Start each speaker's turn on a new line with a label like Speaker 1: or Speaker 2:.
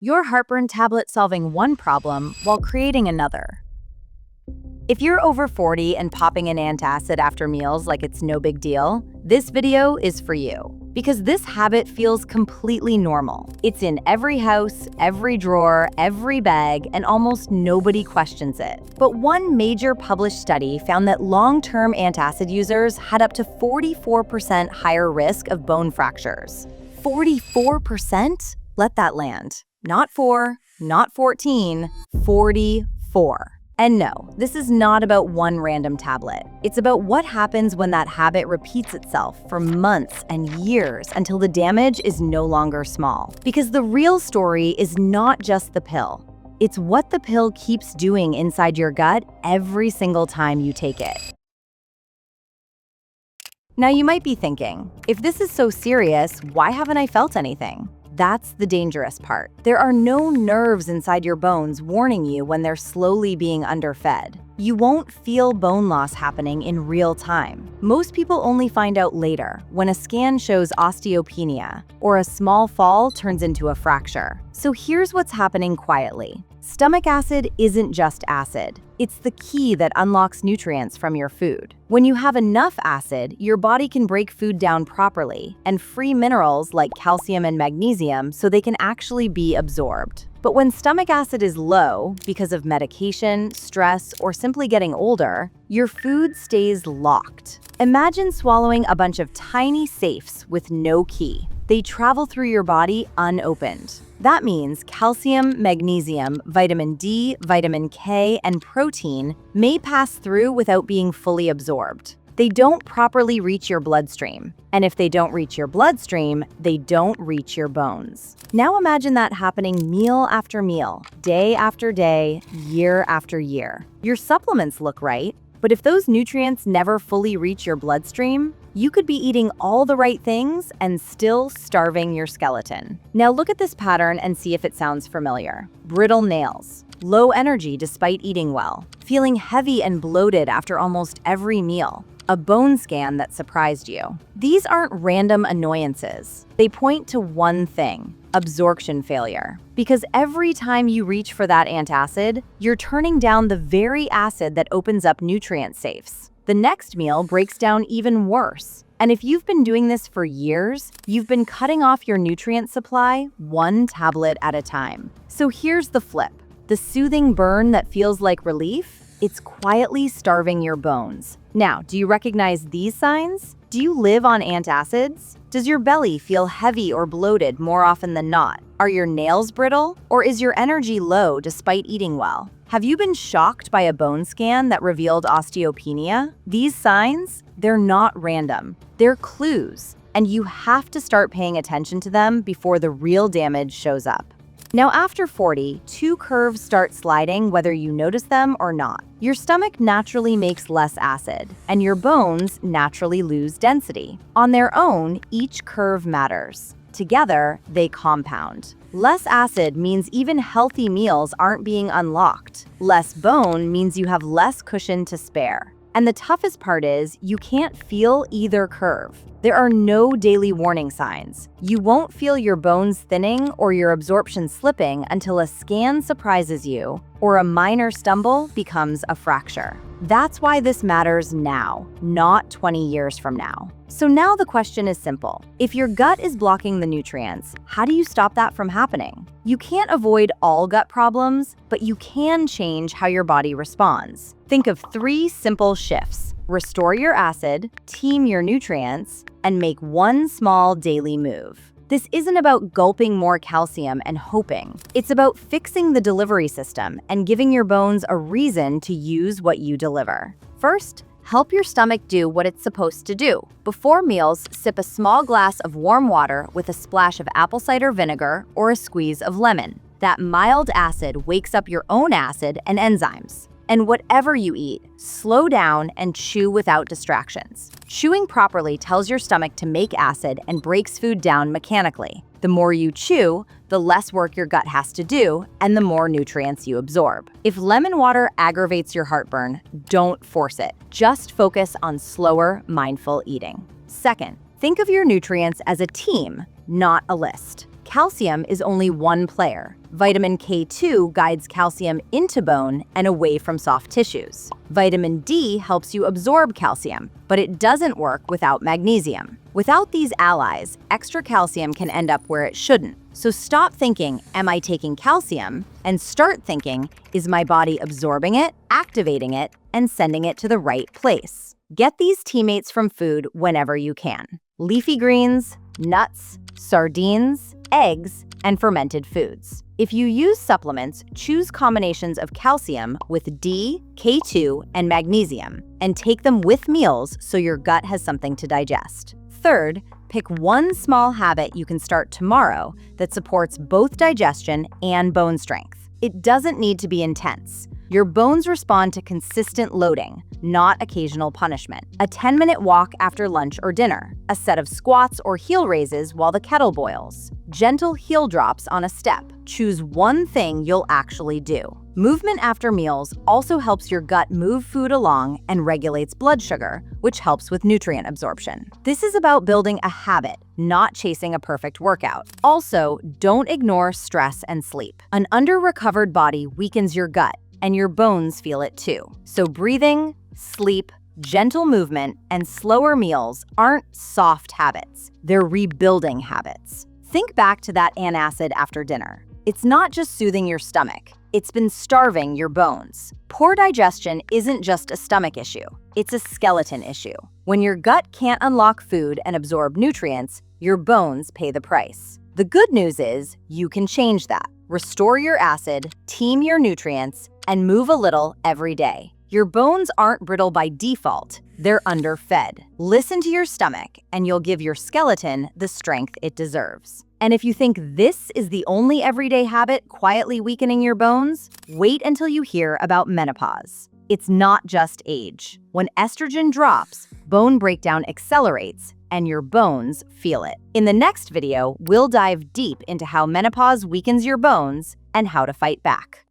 Speaker 1: your heartburn tablet solving one problem while creating another. If you're over 40 and popping an antacid after meals like it's no big deal, this video is for you. Because this habit feels completely normal. It's in every house, every drawer, every bag, and almost nobody questions it. But one major published study found that long-term antacid users had up to 44% higher risk of bone fractures. 44%? Let that land. Not 4, not 14, 44. And no, this is not about one random tablet. It's about what happens when that habit repeats itself for months and years until the damage is no longer small. Because the real story is not just the pill. It's what the pill keeps doing inside your gut every single time you take it. Now you might be thinking, if this is so serious, why haven't I felt anything? That's the dangerous part. There are no nerves inside your bones warning you when they're slowly being underfed. You won't feel bone loss happening in real time. Most people only find out later, when a scan shows osteopenia, or a small fall turns into a fracture. So here's what's happening quietly. Stomach acid isn't just acid. It's the key that unlocks nutrients from your food. When you have enough acid, your body can break food down properly and free minerals like calcium and magnesium so they can actually be absorbed. But when stomach acid is low, because of medication, stress, or simply getting older, your food stays locked. Imagine swallowing a bunch of tiny safes with no key. They travel through your body unopened. That means calcium, magnesium, vitamin D, vitamin K, and protein may pass through without being fully absorbed. They don't properly reach your bloodstream. And if they don't reach your bloodstream, they don't reach your bones. Now imagine that happening meal after meal, day after day, year after year. Your supplements look right, but if those nutrients never fully reach your bloodstream, you could be eating all the right things and still starving your skeleton. Now look at this pattern and see if it sounds familiar. Brittle nails, low energy despite eating well, feeling heavy and bloated after almost every meal, a bone scan that surprised you. These aren't random annoyances. They point to one thing: absorption failure. Because every time you reach for that antacid, you're turning down the very acid that opens up nutrient safes. The next meal breaks down even worse. And if you've been doing this for years, you've been cutting off your nutrient supply one tablet at a time. So here's the flip. The soothing burn that feels like relief, it's quietly starving your bones. Now, do you recognize these signs? Do you live on antacids? Does your belly feel heavy or bloated more often than not? Are your nails brittle? Or is your energy low despite eating well? Have you been shocked by a bone scan that revealed osteopenia? These signs, they're not random. They're clues, and you have to start paying attention to them before the real damage shows up. Now after 40, two curves start sliding whether you notice them or not. Your stomach naturally makes less acid, and your bones naturally lose density. On their own, each curve matters. Together, they compound. Less acid means even healthy meals aren't being unlocked. Less bone means you have less cushion to spare. And the toughest part is, you can't feel either curve. There are no daily warning signs. You won't feel your bones thinning or your absorption slipping until a scan surprises you or a minor stumble becomes a fracture. That's why this matters now, not 20 years from now. So now the question is simple. If your gut is blocking the nutrients, how do you stop that from happening? You can't avoid all gut problems, but you can change how your body responds. Think of 3 simple shifts. Restore your acid, team your nutrients, and make one small daily move. This isn't about gulping more calcium and hoping. It's about fixing the delivery system and giving your bones a reason to use what you deliver. First, help your stomach do what it's supposed to do. Before meals, sip a small glass of warm water with a splash of apple cider vinegar or a squeeze of lemon. That mild acid wakes up your own acid and enzymes. And whatever you eat, slow down and chew without distractions. Chewing properly tells your stomach to make acid and breaks food down mechanically. The more you chew, the less work your gut has to do, and the more nutrients you absorb. If lemon water aggravates your heartburn, don't force it. Just focus on slower, mindful eating. Second, think of your nutrients as a team, not a list. calcium is only one player. Vitamin K2 guides calcium into bone and away from soft tissues. Vitamin D helps you absorb calcium, but it doesn't work without magnesium. Without these allies, extra calcium can end up where it shouldn't. So stop thinking, am I taking calcium? And start thinking, is my body absorbing it, activating it, and sending it to the right place? Get these teammates from food whenever you can. Leafy greens, nuts, sardines, eggs, and fermented foods. If you use supplements, choose combinations of calcium with D, K2, and magnesium, and take them with meals so your gut has something to digest. Third, pick one small habit you can start tomorrow that supports both digestion and bone strength. It doesn't need to be intense. Your bones respond to consistent loading, not occasional punishment. A 10-minute walk after lunch or dinner, a set of squats or heel raises while the kettle boils, gentle heel drops on a step. Choose one thing you'll actually do. Movement after meals also helps your gut move food along and regulates blood sugar, which helps with nutrient absorption. This is about building a habit, not chasing a perfect workout. Also, don't ignore stress and sleep. An under-recovered body weakens your gut, and your bones feel it too. So breathing, sleep, gentle movement, and slower meals aren't soft habits. They're rebuilding habits. Think back to that antacid after dinner. It's not just soothing your stomach. It's been starving your bones. Poor digestion isn't just a stomach issue. It's a skeleton issue. When your gut can't unlock food and absorb nutrients, your bones pay the price. The good news is you can change that. Restore your acid, team your nutrients, and move a little every day. Your bones aren't brittle by default. They're underfed. Listen to your stomach, and you'll give your skeleton the strength it deserves. And if you think this is the only everyday habit quietly weakening your bones, wait until you hear about menopause. It's not just age. When estrogen drops, bone breakdown accelerates, and your bones feel it. In the next video, we'll dive deep into how menopause weakens your bones and how to fight back.